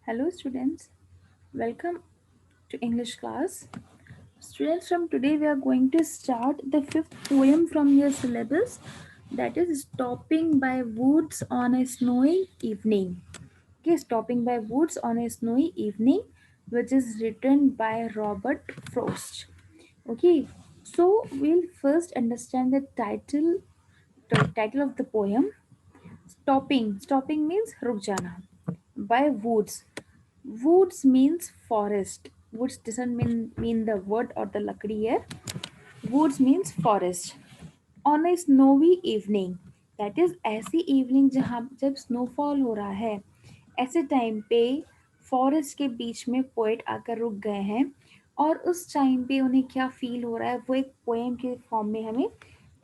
Hello students, welcome to English class. Students, from today we are going to start the fifth poem from your syllabus, that is Stopping by Woods on a Snowy Evening. Okay, Stopping by Woods on a Snowy Evening, which is written by Robert Frost. Okay, so we'll first understand the title of the poem. Stopping means ruk jana. By woods. Woods means forest. Woods doesn't mean the wood or the lakdi here. Woods means forest. On a snowy evening, that is ऐसी evening जहाँ जब snowfall हो रहा है, ऐसे time पे forest के बीच में पोएट आकर रुक गए हैं और उस टाइम पे उन्हें क्या फील हो रहा है वो एक पोएम के फॉर्म में हमें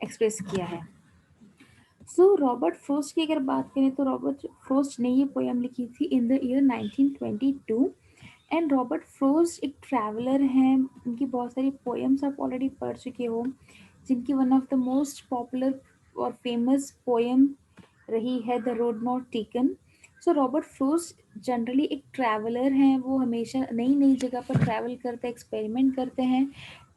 एक्सप्रेस किया है. सो रॉबर्ट फ्रोस्ट की अगर बात करें तो रॉबर्ट फ्रोस्ट ने ये पोएम लिखी थी in the year 1922. And Robert frost एक ट्रैवलर हैं. उनकी बहुत सारी पोएम्स आप ऑलरेडी पढ़ चुके हो, जिनकी one of the most popular और फेमस पोएम रही है the road not taken. So Robert frost generally एक ट्रैवलर हैं. वो हमेशा नई नई जगह पर ट्रैवल करते हैं, एक्सपेरिमेंट करते हैं,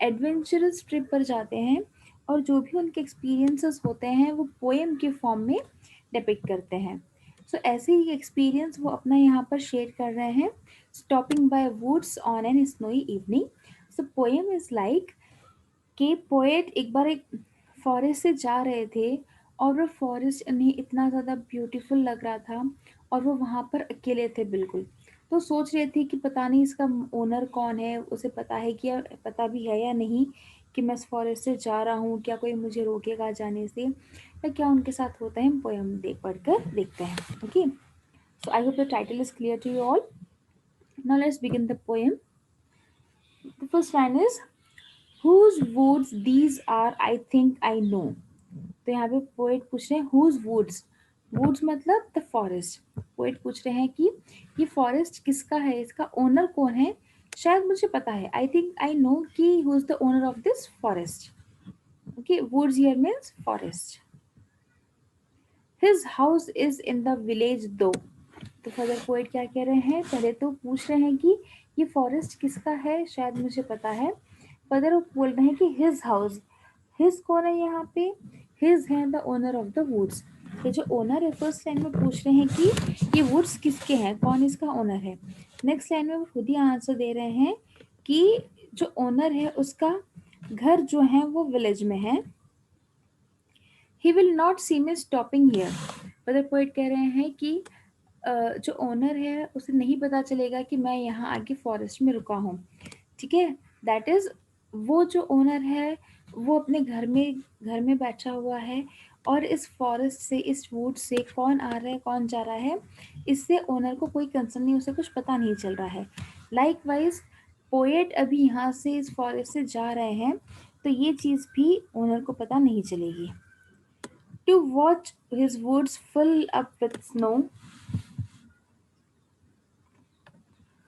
एडवेंचरस ट्रिप पर जाते हैं और जो भी उनके एक्सपीरियंसेस होते हैं वो पोएम के फॉर्म में डिपिक्ट करते हैं. सो ऐसे ही एक्सपीरियंस वो अपना यहाँ पर शेयर कर रहे हैं. Stopping by woods on an snowy evening. So poem is like कि पोएट एक बार एक फॉरेस्ट से जा रहे थे और वो फॉरेस्ट उन्हें इतना ज़्यादा ब्यूटीफुल लग रहा था और वो वहाँ पर अकेले थे बिल्कुल. तो सोच रहे थे कि पता नहीं इसका ओनर कौन है, उसे पता है कि या पता भी है या नहीं कि मैं इस फॉरेस्ट से जा रहा हूँ, क्या कोई मुझे रोकेगा जाने से या क्या उनके साथ होता है. हम पोएम पढ़कर देखते हैं. Okay, so I hope the title is clear to you all. Now let's begin the poem. The first line is Whose woods these are, I think I know. तो यहाँ पे पोएट पूछ रहे हैं whose woods. woods मतलब the forest. Poet पूछ रहे हैं कि ये फॉरेस्ट किसका है, इसका ओनर कौन है, शायद मुझे पता है. आई थिंक आई नो कि who is the owner of this forest. Okay, woods here means forest. His house is in the village though. तो फर्दर पोएट क्या कह रहे हैं, पहले तो पूछ रहे हैं कि ये फॉरेस्ट किसका है, शायद मुझे पता है. फर्दर वो बोल रहे हैं कि हिज हाउस. हिज कौन है यहाँ पे, हिज है the owner of the woods. ये जो ओनर है फर्स्ट लाइन में पूछ रहे हैं कि ये वुड्स किसके हैं, कौन इसका ओनर है. नेक्स्ट लाइन में वो खुद ही आंसर दे रहे हैं कि जो ओनर है उसका घर जो है वो विलेज में है. He will not see me stopping here. Further poet कह रहे हैं कि जो ओनर है उसे नहीं पता चलेगा कि मैं यहाँ आगे फॉरेस्ट में रुका हूँ. ठीक है, दैट इज वो जो ओनर है वो अपने घर में बैठा हुआ है और इस फॉरेस्ट से, इस वुड से कौन आ रहा है कौन जा रहा है इससे ओनर को कोई कंसर्न नहीं, उसे कुछ पता नहीं चल रहा है. लाइकवाइज पोएट अभी यहाँ से इस फॉरेस्ट से जा रहे हैं तो ये चीज़ भी ओनर को पता नहीं चलेगी. To watch his woods fill up with snow.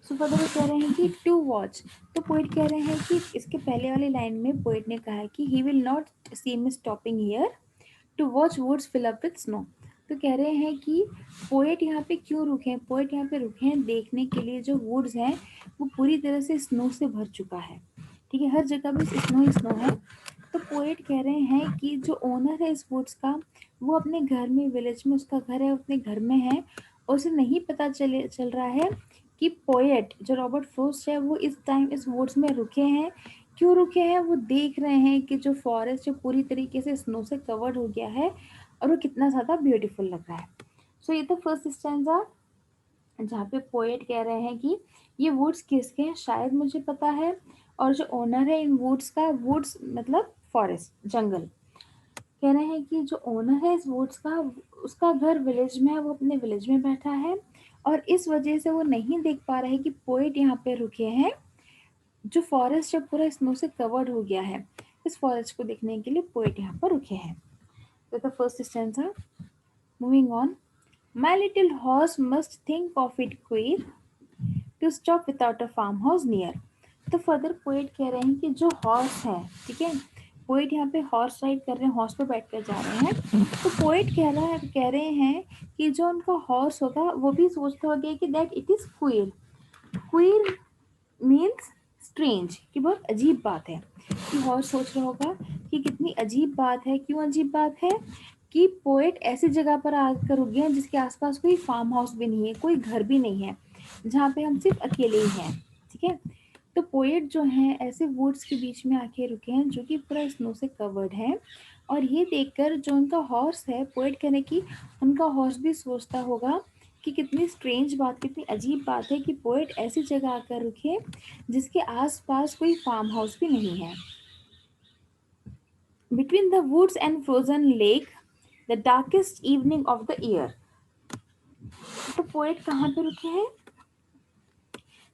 So further वो कह रहे हैं कि टू वॉच. तो पोइट कह रहे हैं कि इसके पहले वाली लाइन में पोइट ने कहा है कि he will not see me stopping here to watch woods fill up with snow. तो कह रहे हैं कि पोएट यहाँ पे क्यों रुके हैं, पोएट यहाँ पे रुके हैं देखने के लिए जो वुड्स हैं वो पूरी तरह से स्नो से भर चुका है. ठीक है, हर जगह भी स्नो ही स्नो है. तो पोएट कह रहे हैं कि जो ओनर है इस वुड्स का वो अपने घर में, विलेज में उसका घर है, अपने घर में है और उसे नहीं पता चल रहा है कि पोएट जो रॉबर्ट फ्रोस्ट है वो इस टाइम इस वुड्स में रुके हैं. क्यों रुके हैं, वो देख रहे हैं कि जो फॉरेस्ट जो पूरी तरीके से स्नो से कवर्ड हो गया है और वो कितना ज़्यादा ब्यूटीफुल लग रहा है. सो ये तो फर्स्ट स्टैंजा जहाँ पे पोएट कह रहे हैं कि ये वुड्स किसके हैं शायद मुझे पता है, और जो ओनर है इन वुड्स का, वुड्स मतलब फॉरेस्ट जंगल, कह रहे हैं कि जो ओनर है इस वुड्स का उसका घर विलेज में है, वो अपने विलेज में बैठा है और इस वजह से वो नहीं देख पा रहे कि पोएट यहाँ पे रुके हैं जो फॉरेस्ट जब पूरा स्नो से कवर्ड हो गया है, इस फॉरेस्ट को देखने के लिए पोएट यहाँ पर रुके हैं. तो the first stanza. Moving on. My little horse must think of it queer to stop without a farm house near. तो फर्दर पोएट कह रहे हैं कि जो हॉर्स है, ठीक है, पोएट यहाँ पे हॉर्स राइड कर रहे हैं, हॉर्स पे बैठ कर जा रहे हैं। तो पोएट कह रहे हैं कि जो उनका हॉर्स होगा वो भी सोचता होगा कि that it is queer. Queer means strange, कि बहुत अजीब बात है। कि हॉर्स सोच रहा होगा कि कितनी अजीब बात है। क्यों अजीब बात है? कि पोएट ऐसी जगह पर आकर रुक गए हैं जिसके आसपास कोई फार्म हाउस भी नहीं है, कोई घर भी नहीं है, जहाँ पे हम सिर्फ अकेले ही हैं। ठीक है। तो पोएट जो हैं ऐसे वुड्स के बीच में आके रुके हैं जो कि पूरा स्नो से कवर्ड है। और ये देखकर जो उनका हॉर्स है, पोएट कहने की उनका हॉर्स भी सोचता होगा कि कितनी स्ट्रेंज बात, कितनी अजीब बात है कि पोएट ऐसी जगह आकर रुके जिसके आसपास कोई फार्म हाउस भी नहीं है। Between the woods and frozen lake, the darkest evening of the year. तो पोएट कहाँ पे रुके हैं?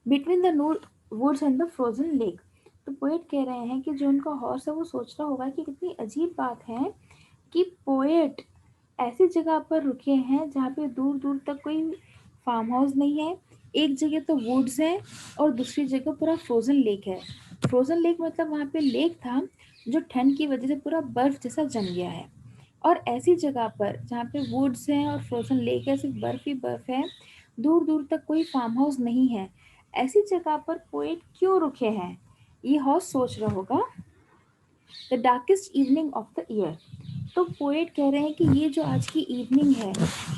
Between the woods and the frozen lake. तो पोएट कह रहे हैं कि जो उनका हॉर्स है वो सोच रहा होगा कि कितनी अजीब बात है कि पोएट ऐसी जगह पर रुके हैं जहाँ पे दूर दूर तक कोई फार्म हाउस नहीं है। एक जगह तो वुड्स है और दूसरी जगह पूरा फ्रोजन लेक है। फ्रोजन लेक मतलब वहाँ पे लेक था जो ठंड की वजह से पूरा बर्फ जैसा जम गया है। और ऐसी जगह पर जहाँ पे वुड्स हैं और फ्रोजन लेक है, सिर्फ बर्फ ही बर्फ है, दूर दूर तक कोई फार्म हाउस नहीं है, ऐसी जगह पर पोएट क्यों रुके हैं? ये हॉर्स सोच रहा होगा। The darkest evening of the year. तो पोएट कह रहे हैं कि ये जो आज की इवनिंग है,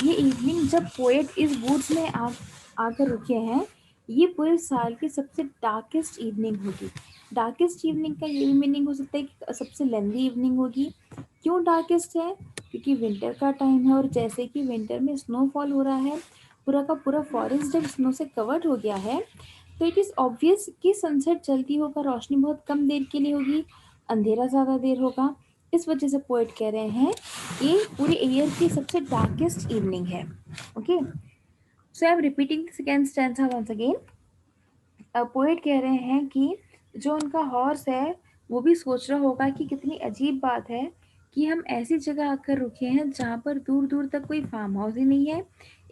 ये इवनिंग जब पोएट इस वुड्स में आकर रुके हैं, ये पूरे साल की सबसे डार्केस्ट इवनिंग होगी। डार्केस्ट इवनिंग का ये भी मीनिंग हो सकता है कि सबसे लेंदी इवनिंग होगी। क्यों डार्केस्ट है? क्योंकि विंटर का टाइम है और जैसे कि विंटर में स्नोफॉल हो रहा है, पूरा का पूरा फॉरेस्ट जब स्नो से कवर्ड हो गया है, तो इट इज़ ऑब्वियस कि सनसेट जल्दी होगा, रोशनी बहुत कम देर के लिए होगी, अंधेरा ज़्यादा देर होगा। इस वजह से पोएट कह रहे हैं ये पूरे ईयर की सबसे डार्केस्ट इवनिंग है। Okay, so I am repeating the second stanza once again. Poet कह रहे हैं कि जो उनका हॉर्स है वो भी सोच रहा होगा कि कितनी अजीब बात है कि हम ऐसी जगह आकर रुके हैं जहाँ पर दूर दूर तक कोई फार्म हाउस ही नहीं है।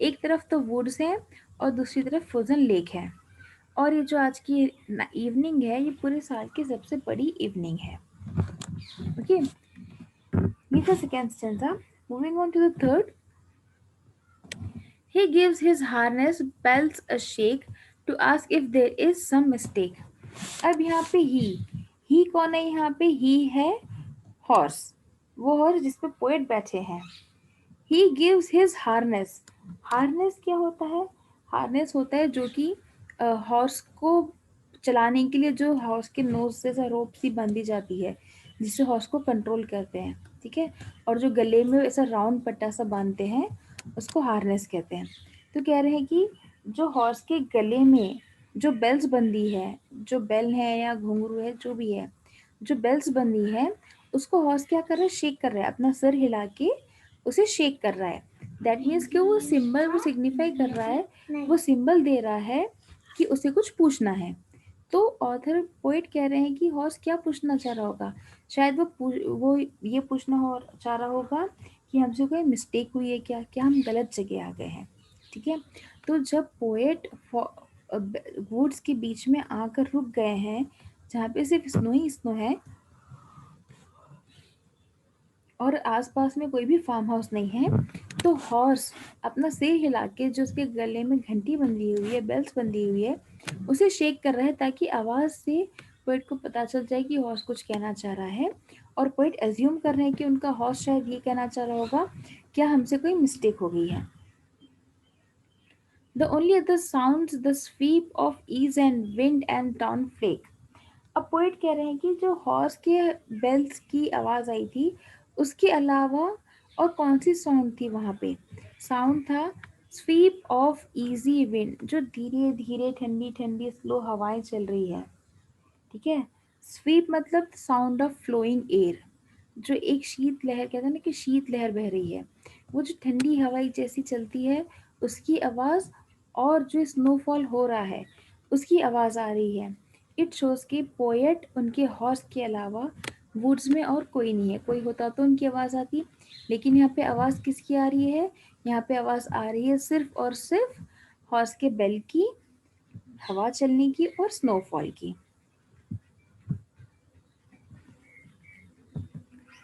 एक तरफ तो वुड्स है और दूसरी तरफ फ्रोजन लेक है। और ये जो आज की इवनिंग है ये पूरे साल की सबसे बड़ी इवनिंग है। Okay, this is the second stanza. Moving on to the third. He gives his harness bells a shake to ask if there is some mistake. अब यहाँ पे ही कौन है? यहाँ पे ही है हॉर्स, वो हॉर्स जिस पे पोएट बैठे हैं। He gives his harness. Harness क्या होता है? हार्नेस होता है जो कि हॉर्स को चलाने के लिए जो हॉर्स के नोज से ऐसा रोप सी बांधी जाती है जिससे हॉर्स को कंट्रोल करते हैं। ठीक है। और जो गले में ऐसा राउंड पट्टा सा बांधते हैं उसको हार्नेस कहते हैं। तो कह रहे हैं कि जो हॉर्स के गले में जो बेल्स बंधी है, जो बेल है या घुंघरू है जो भी है, जो बेल्स बंधी है उसको हॉर्स क्या कर रहा है? शेक कर रहा है, अपना सर हिला के उसे शेक कर रहा है। दैट मीन्स कि वो सिंबल वो सिग्निफाई कर रहा है, वो सिंबल दे रहा है कि उसे कुछ पूछना है। तो ऑथर पोइट कह रहे हैं कि हॉर्स क्या पूछना चाह रहा होगा? शायद वो ये पूछना चाह रहा होगा कि हमसे कोई मिस्टेक हुई है क्या, क्या हम गलत जगह आ गए हैं। ठीक है। तो जब पोएट वुड्स के बीच में आकर रुक गए हैं जहाँ पे सिर्फ स्नो ही स्नो है और आसपास में कोई भी फार्म हाउस नहीं है, तो हॉर्स अपना सिर हिला के जो उसके गले में घंटी बंधी हुई है, बेल्ट बंधी हुई है, उसे शेक कर रहा है ताकि आवाज़ से पोएट को पता चल जाए कि हॉर्स कुछ कहना चाह रहा है। और पोएट एज्यूम कर रहे हैं कि उनका हॉर्स शायद ये कहना चाह रहा होगा क्या हमसे कोई मिस्टेक हो गई है। The only other sounds the sweep of ease and wind and down flake. अब पोएट कह रहे हैं कि जो हॉर्स के बेल्स की आवाज़ आई थी उसके अलावा और कौन सी साउंड थी वहाँ पे? साउंड था स्वीप ऑफ इजी विंड, जो धीरे धीरे ठंडी ठंडी स्लो हवाएं चल रही है। ठीक है। स्वीप मतलब साउंड ऑफ फ्लोइंग एयर, जो एक शीत लहर, कहते हैं ना कि शीत लहर बह रही है, वो जो ठंडी हवाई जैसी चलती है उसकी आवाज़, और जो स्नोफॉल हो रहा है उसकी आवाज़ आ रही है। इट शोज़ कि पोएट उनके हॉर्स के अलावा वुड्स में और कोई नहीं है। कोई होता तो उनकी आवाज़ आती, लेकिन यहाँ पे आवाज़ किसकी आ रही है? यहाँ पे आवाज़ आ रही है सिर्फ और सिर्फ हॉर्स के बेल की, हवा चलने की और स्नोफॉल की।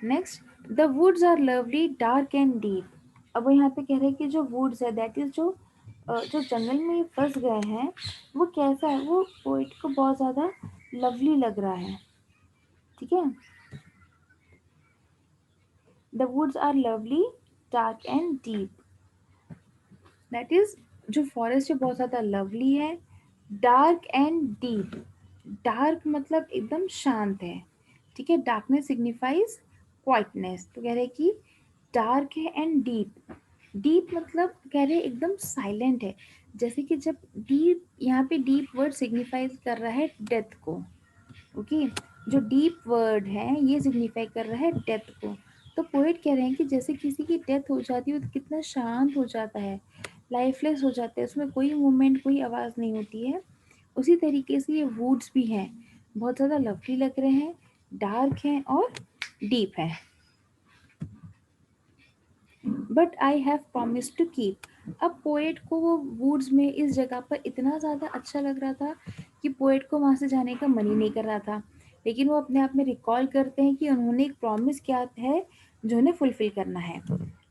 Next, the woods are lovely dark and deep. अब वो यहाँ पे कह रहे हैं कि जो वुड्स है दैट इज जो जंगल में फंस गए हैं वो कैसा है, वो पोइट को बहुत ज़्यादा लवली लग रहा है। ठीक है, the woods are lovely dark and deep, that is जो फॉरेस्ट है बहुत ज़्यादा लवली है, डार्क एंड डीप। डार्क मतलब एकदम शांत है, ठीक है, डार्कनेस सिग्निफाइज क्वाइटनेस, तो कह रहे हैं कि डार्क है एंड डीप। डीप मतलब कह रहे हैं एकदम साइलेंट है, जैसे कि जब डीप, यहाँ पे डीप वर्ड सिग्निफाइज कर रहा है डेथ को। ओके, जो डीप वर्ड है ये सिग्निफाई कर रहा है डेथ को। तो पोएट कह रहे हैं कि जैसे किसी की डेथ हो जाती है तो कितना शांत हो जाता है, लाइफलेस हो जाता है, उसमें कोई मूवमेंट कोई आवाज़ नहीं होती है। उसी तरीके से ये वुड्स भी हैं, बहुत ज़्यादा लवली लग रहे हैं, डार्क हैं और डीप हैं। But I have promise to keep. अब पोएट को वो वुड्स में इस जगह पर इतना ज़्यादा अच्छा लग रहा था कि पोएट को वहाँ से जाने का मन ही नहीं कर रहा था, लेकिन वो अपने आप में रिकॉल करते हैं कि उन्होंने एक प्रॉमिस किया है जो उन्हें फुलफिल करना है।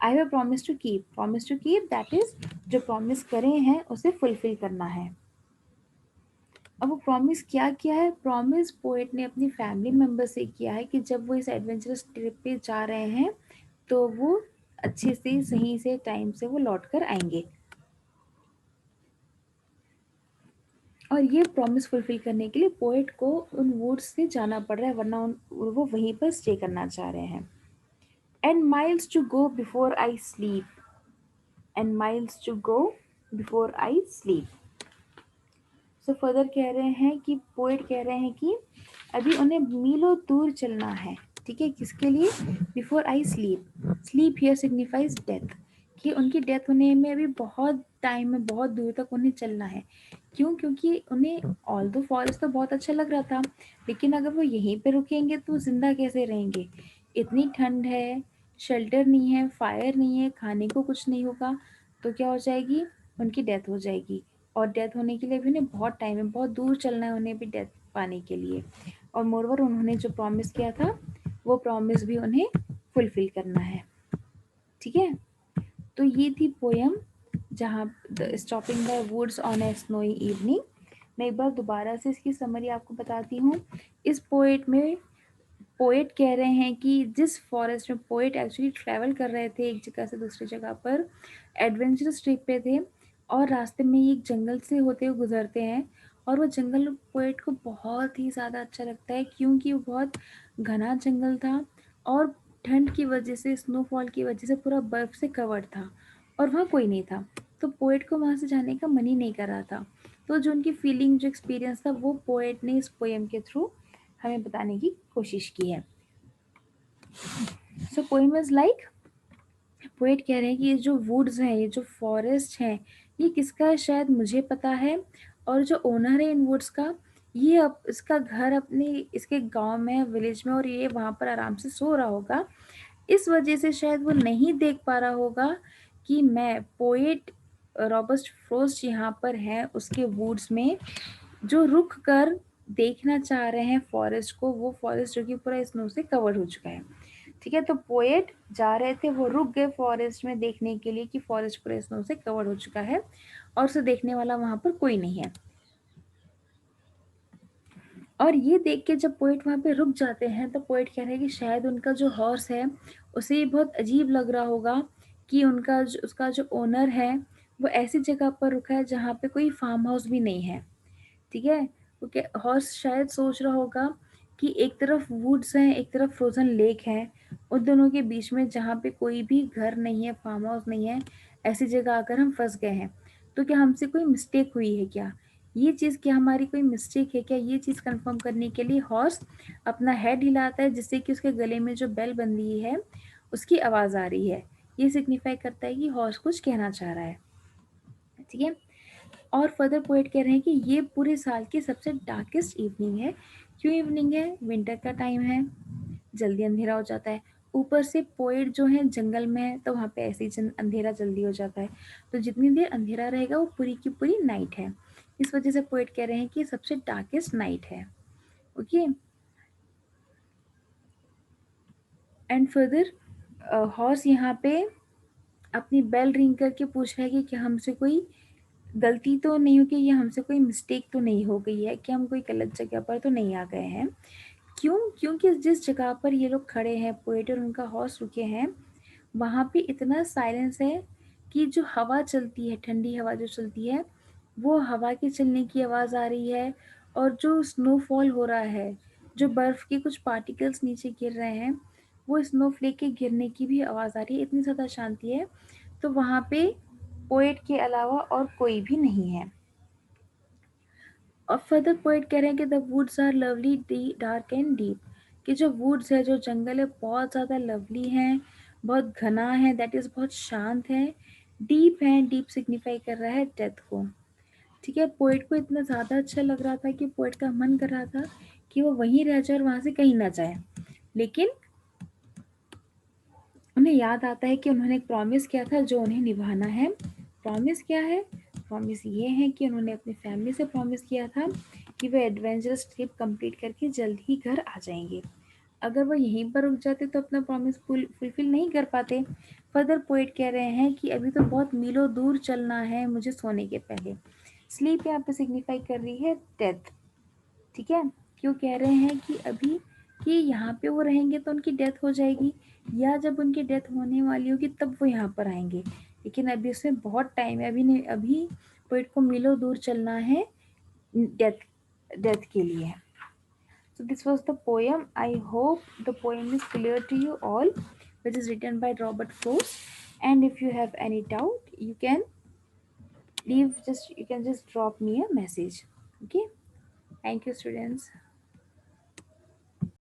I have promise to keep that is जो प्रॉमिस करे हैं उसे फुलफिल करना है। अब वो प्रॉमिस क्या किया है, प्रॉमिस पोएट ने अपनी फैमिली मेम्बर से किया है कि जब वो इस एडवेंचरस ट्रिप पे जा रहे हैं तो वो अच्छे से सही से टाइम से वो लौट कर आएंगे। और ये प्रॉमिस फुलफिल करने के लिए पोएट को उन वुड्स से जाना पड़ रहा है, वरना वो वहीं पर स्टे करना चाह रहे हैं। And miles to go before I sleep, and miles to go before I sleep. So further कह रहे हैं कि पोएट कह रहे हैं कि अभी उन्हें मीलों दूर चलना है, ठीक है, किसके लिए, before I sleep. Sleep here signifies death, कि उनकी डेथ होने में अभी बहुत टाइम है, बहुत दूर तक उन्हें चलना है। क्यों, क्योंकि उन्हें ऑल दो फॉरेस्ट तो बहुत अच्छा लग रहा था, लेकिन अगर वो यहीं पे रुकेंगे तो ज़िंदा कैसे रहेंगे। इतनी ठंड है, शेल्टर नहीं है, फायर नहीं है, खाने को कुछ नहीं होगा, तो क्या हो जाएगी, उनकी डेथ हो जाएगी। और डेथ होने के लिए भी उन्हें बहुत टाइम है, बहुत दूर चलना है उन्हें भी डेथ पाने के लिए। और मोरवर उन्होंने जो प्रॉमिस किया था वो प्रॉमिस भी उन्हें फुलफिल करना है। ठीक है, तो ये थी पोयम जहाँ stopping the woods on a snowy evening. मैं एक बार दोबारा से इसकी समरी आपको बताती हूँ। इस पोएट में पोएट कह रहे हैं कि जिस फॉरेस्ट में पोएट एक्चुअली ट्रैवल कर रहे थे एक जगह से दूसरी जगह पर, एडवेंचरस ट्रिप पे थे, और रास्ते में एक जंगल से होते हुए गुजरते हैं, और वो जंगल पोएट को बहुत ही ज़्यादा अच्छा लगता है क्योंकि वो बहुत घना जंगल था और ठंड की वजह से, स्नोफॉल की वजह से पूरा बर्फ़ से कवर्ड था और वहाँ कोई नहीं था। तो पोएट को वहाँ से जाने का मन ही नहीं कर रहा था। तो जो उनकी फीलिंग, जो एक्सपीरियंस था, वो पोएट ने इस पोएम के थ्रू हमें बताने की कोशिश की है। सो पोएम इज लाइक, पोएट कह रहे हैं कि ये जो वुड्स हैं, ये जो फॉरेस्ट हैं, ये किसका है शायद मुझे पता है, और जो ओनर है इन वुड्स का, ये अब इसका घर अपने इसके गांव में, विलेज में, और ये वहाँ पर आराम से सो रहा होगा। इस वजह से शायद वो नहीं देख पा रहा होगा कि मैं पोएट रॉबर्ट फ्रोस्ट यहाँ पर है उसके वुड्स में, जो रुक कर देखना चाह रहे हैं फॉरेस्ट को, वो फॉरेस्ट जो कि पूरा स्नो से कवर हो चुका है। ठीक है, तो पोएट जा रहे थे, वो रुक गए फॉरेस्ट में देखने के लिए कि फॉरेस्ट पूरे स्नो से कवर हो चुका है और उसे देखने वाला वहां पर कोई नहीं है। और ये देख के जब पोएट वहां पे रुक जाते हैं तो पोएट कह रहे हैं कि शायद उनका जो हॉर्स है उसे ये बहुत अजीब लग रहा होगा कि उसका जो ओनर है वो ऐसी जगह पर रुका है जहाँ पे कोई फार्म हाउस भी नहीं है। ठीक है, क्योंकि हॉर्स शायद सोच रहा होगा कि एक तरफ वुड्स हैं, एक तरफ फ्रोजन लेक है, उन दोनों के बीच में जहाँ पे कोई भी घर नहीं है, फार्म हाउस नहीं है, ऐसी जगह आकर हम फंस गए हैं। तो क्या हमसे कोई मिस्टेक हुई है क्या, ये चीज़ क्या हमारी कोई मिस्टेक है क्या, ये चीज़ कंफर्म करने के लिए हॉर्स अपना हेड हिलाता है जिससे कि उसके गले में जो बेल बंधी है उसकी आवाज़ आ रही है। ये सिग्निफाई करता है कि हॉर्स कुछ कहना चाह रहा है। ठीक है, और फर्दर पोएट कह रहे हैं कि ये पूरे साल की सबसे डार्केस्ट इवनिंग है। क्यों इवनिंग है, विंटर का टाइम है, जल्दी अंधेरा हो जाता है। ऊपर से पोएट जो है जंगल में है तो वहाँ पे ऐसे ही अंधेरा जल्दी हो जाता है, तो जितनी देर अंधेरा रहेगा वो पूरी की पूरी नाइट है। इस वजह से पोएट कह रहे हैं कि सबसे डार्केस्ट नाइट है। ओके, एंड फर्दर हॉर्स यहाँ पे अपनी बेल रिंग करके पूछ रहा है कि क्या हमसे कोई गलती तो नहीं हो गई, या हमसे कोई मिस्टेक तो नहीं हो गई है, कि हम कोई गलत जगह पर तो नहीं आ गए हैं। क्यों? क्योंकि जिस जगह पर ये लोग खड़े हैं, पोएट और उनका हॉर्स रुके हैं, वहाँ पे इतना साइलेंस है कि जो हवा चलती है, ठंडी हवा जो चलती है, वो हवा के चलने की आवाज़ आ रही है, और जो स्नोफॉल हो रहा है, जो बर्फ़ के कुछ पार्टिकल्स नीचे गिर रहे हैं, वो स्नोफ्लेक के गिरने की भी आवाज़ आ रही है। इतनी ज़्यादा शांति है। तो वहाँ पे पोएट के अलावा और कोई भी नहीं है। और फर्दर पोएट कह रहे हैं कि the woods are lovely dark and deep, कि जो वुड्स है, जो जंगल है, बहुत ज़्यादा लवली हैं, बहुत घना है, दैट इज़ बहुत शांत है। डीप है, डीप सिग्निफाई कर रहा है डेथ को। ठीक है, पोएट को इतना ज़्यादा अच्छा लग रहा था कि पोएट का मन कर रहा था कि वो वहीं रह जाए और वहाँ से कहीं ना जाए। लेकिन उन्हें याद आता है कि उन्होंने एक प्रॉमिस किया था जो उन्हें निभाना है। प्रॉमिस क्या है? प्रॉमिस ये है कि उन्होंने अपनी फैमिली से प्रॉमिस किया था कि वे एडवेंचरस ट्रिप कंप्लीट करके जल्द ही घर आ जाएंगे। अगर वो यहीं पर रुक जाते तो अपना प्रॉमिस फुलफिल नहीं कर पाते। फर्दर पोएट कह रहे हैं कि अभी तो बहुत मीलों दूर चलना है मुझे सोने के पहले। स्लीप यहाँ पे सिग्निफाई कर रही है डेथ। ठीक है, क्यों कह रहे हैं कि अभी, कि यहाँ पे वो रहेंगे तो उनकी डेथ हो जाएगी, या जब उनकी डेथ होने वाली होगी तब वो यहाँ पर आएंगे। लेकिन अभी उसमें बहुत टाइम है, अभी नहीं, अभी पोइट को मीलों दूर चलना है डेथ डेथ के लिए। So this was the poem. I hope the poem is clear to you all, which is written by Robert Frost. And if you have any doubt, you can just drop me a message. Okay, thank you, students.